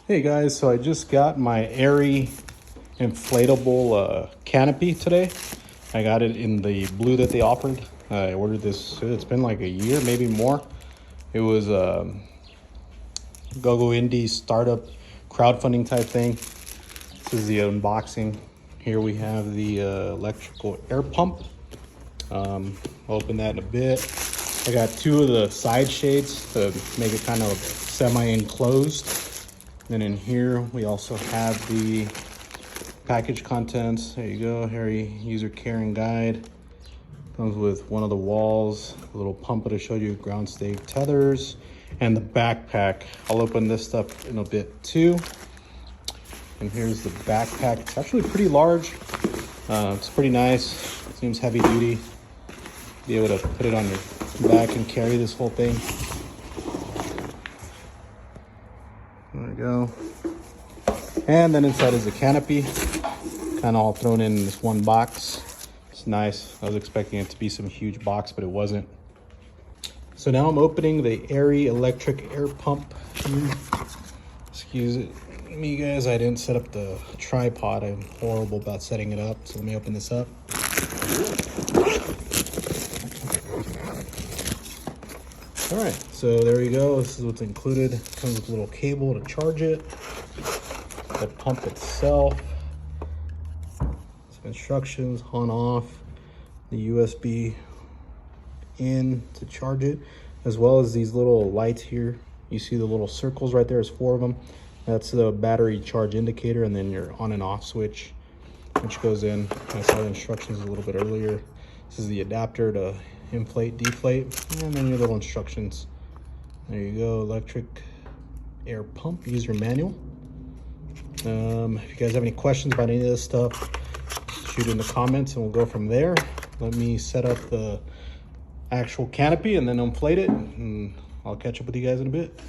Hey guys, so I just got my Aeri inflatable canopy today. I got it in the blue that they offered. I ordered this, it's been like a year, maybe more. It was GoGo Indie startup crowdfunding type thing. This is the unboxing. Here we have the electrical air pump. I'll open that in a bit. I got two of the side shades to make it kind of semi-enclosed. Then in here, we also have the package contents. There you go, Aeri user care and guide. Comes with one of the walls, a little pump that I showed you, ground stake tethers, and the backpack. I'll open this stuff in a bit too. And here's the backpack. It's actually pretty large. It's pretty nice. It seems heavy duty. Be able to put it on your back and carry this whole thing. There we go. And then inside is a canopy, kind of all thrown in this one box. It's nice. I was expecting it to be some huge box, but it wasn't. So now I'm opening the Aeri electric air pump. Excuse me guys, I didn't set up the tripod. I'm horrible about setting it up. So let me open this up. All right, so there you go. This is what's included. Comes with a little cable to charge it. The pump itself. Some instructions on off. The USB in to charge it, as well as these little lights here. You see the little circles right there. There's 4 of them. That's the battery charge indicator, and then your on and off switch, which goes in. I saw the instructions a little bit earlier. This is the adapter to inflate, deflate, and then your little instructions. There you go, electric air pump, user manual. If you guys have any questions about any of this stuff, shoot in the comments and we'll go from there. Let me set up the actual canopy and then inflate it, and I'll catch up with you guys in a bit.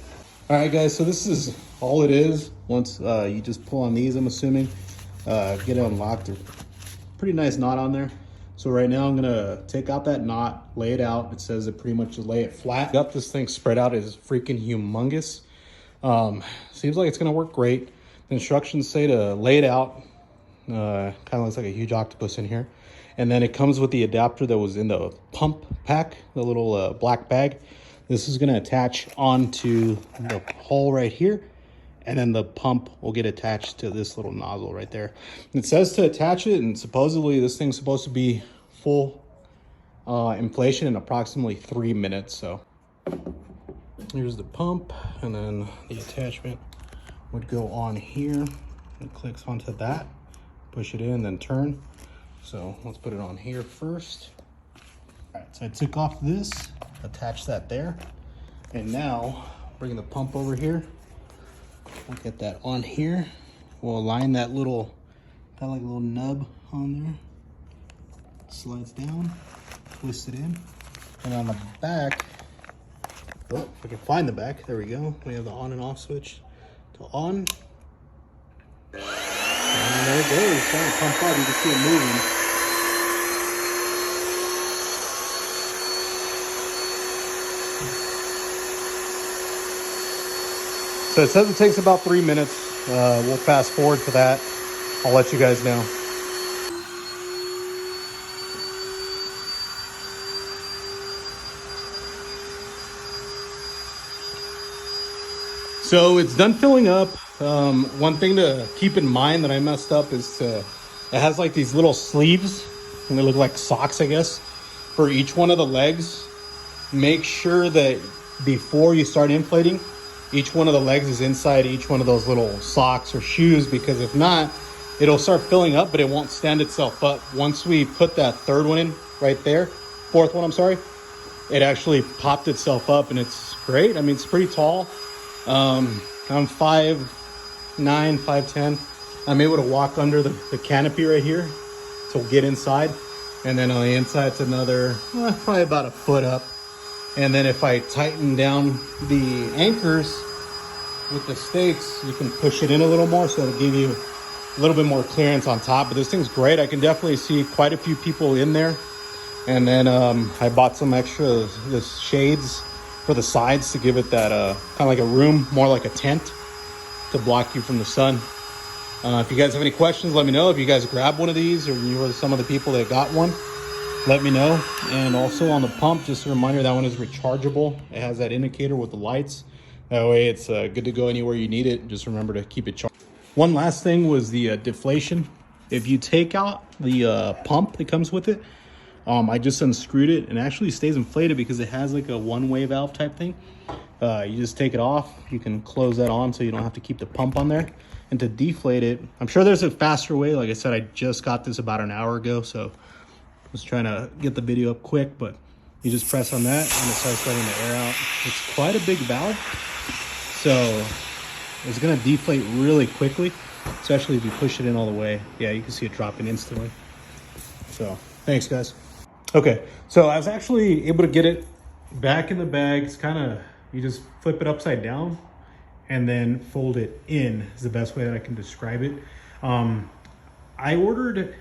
All right guys, so this is all it is. Once you just pull on these, I'm assuming, get it unlocked. There's a pretty nice knot on there. So right now I'm gonna take out that knot, lay it out. It says it pretty much just lay it flat. Got this thing spread out, is freaking humongous. Seems like it's gonna work great. The instructions say to lay it out. Kind of looks like a huge octopus in here. And then it comes with the adapter that was in the pump pack, the little black bag. This is gonna attach onto the hole right here. And then the pump will get attached to this little nozzle right there. It says to attach it, and supposedly this thing's supposed to be full inflation in approximately 3 minutes. So here's the pump, and then the attachment would go on here. It clicks onto that, push it in, then turn. So let's put it on here first. All right, so I took off this, attached that there, and now bring the pump over here. We'll get that on here. We'll align that little, got like a little nub on there. Slides down, twist it in. And on the back, oh, if I can find the back, there we go. We have the on and off switch to on. And there it goes, it's trying to pump out, you can see it moving. So it says it takes about 3 minutes. We'll fast forward to that. I'll let you guys know. So it's done filling up. One thing to keep in mind that I messed up is it has like these little sleeves, and they look like socks, I guess, for each one of the legs. Make sure that before you start inflating, each one of the legs is inside each one of those little socks or shoes, because if not, it'll start filling up, but it won't stand itself up. Once we put that third one in right there, fourth one, I'm sorry, it actually popped itself up, and it's great. I mean, it's pretty tall. I'm 5'9", 5'10". I'm able to walk under the canopy right here to get inside. And then on the inside, it's another, probably about a foot up. And then if I tighten down the anchors with the stakes, you can push it in a little more, so it'll give you a little bit more clearance on top. But this thing's great. I can definitely see quite a few people in there. And then I bought some extra shades for the sides to give it that kind of like a room, more like a tent. to block you from the sun. If you guys have any questions, let me know. If you guys grab one of these or you were some of the people that got one, let me know. And also on the pump, just a reminder, that one is rechargeable. It has that indicator with the lights. That way it's good to go anywhere you need it. Just remember to keep it charged. One last thing was the deflation. If you take out the pump that comes with it, I just unscrewed it and it actually stays inflated because it has like a one-way valve type thing. You just take it off. You can close that on so you don't have to keep the pump on there. And to deflate it, I'm sure there's a faster way. Like I said, I just got this about an hour ago, so I was trying to get the video up quick, but you just press on that and it starts letting the air out. It's quite a big valve, so it's gonna deflate really quickly, especially if you push it in all the way. Yeah, you can see it dropping instantly. So thanks, guys. Okay, so I was actually able to get it back in the bag. It's kind of, you just flip it upside down and then fold it in is the best way that I can describe it. I ordered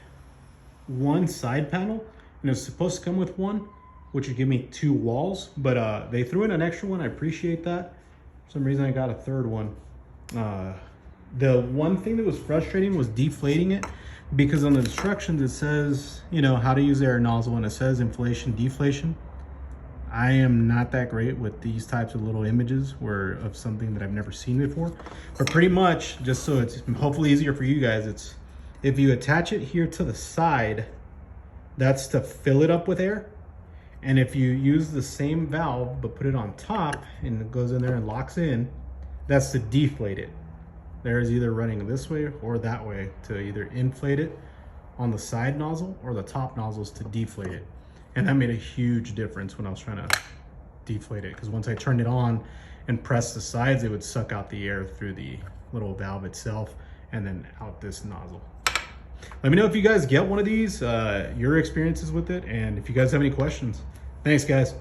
one side panel and it's supposed to come with one, which would give me 2 walls, but they threw in an extra one. I appreciate that. For some reason I got a third one. The one thing that was frustrating was deflating it, because on the instructions it says, you know, how to use the air nozzle, and it says inflation, deflation. I am not that great with these types of little images of something that I've never seen before. But pretty much, just so it's hopefully easier for you guys, it's if you attach it here to the side, that's to fill it up with air. And if you use the same valve but put it on top and it goes in there and locks in, that's to deflate it. There's either running this way or that way to either inflate it on the side nozzle, or the top nozzles to deflate it. And that made a huge difference when I was trying to deflate it, because once I turned it on and pressed the sides, it would suck out the air through the little valve itself and then out this nozzle. Let me know if you guys get one of these, your experiences with it, and if you guys have any questions. Thanks, guys.